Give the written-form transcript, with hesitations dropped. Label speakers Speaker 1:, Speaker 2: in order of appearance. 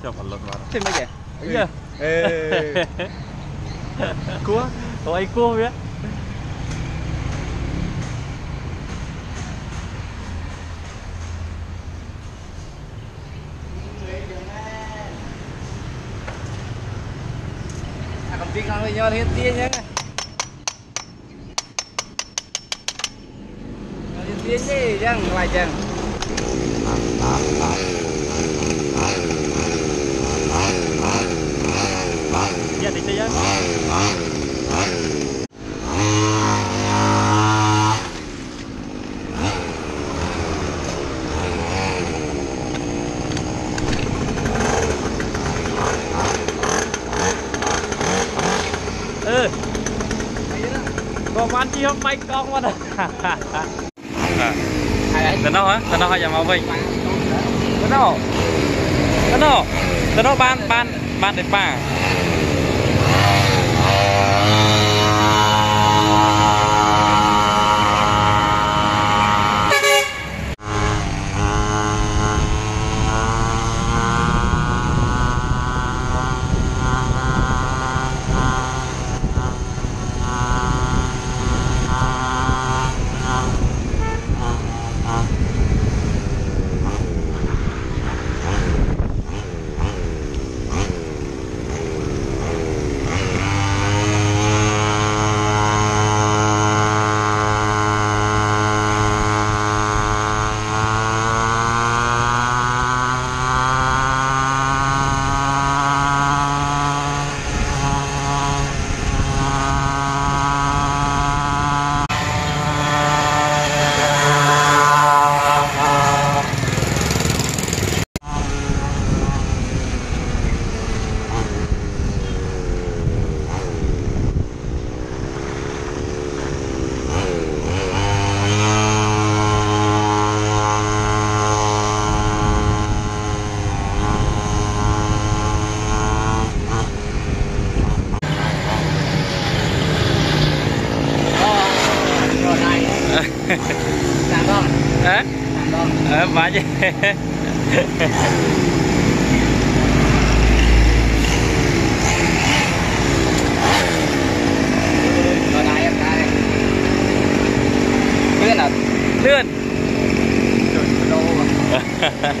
Speaker 1: chào phần lột vào
Speaker 2: thế mấy vậy
Speaker 1: nhá cua
Speaker 2: ôi cua vậy còn tiếng nói với nhau thì tiên nhá tiên gì chẳng ngoài chẳng dạ đi chơi còn ăn chi không bay con mà tao nó hay mau vinh tao nó ban để bà làm không? Hả? Làm không? Phải chứ. Rồi này em đây. Lươn à? Lươn. Trời ơi, đâu mà.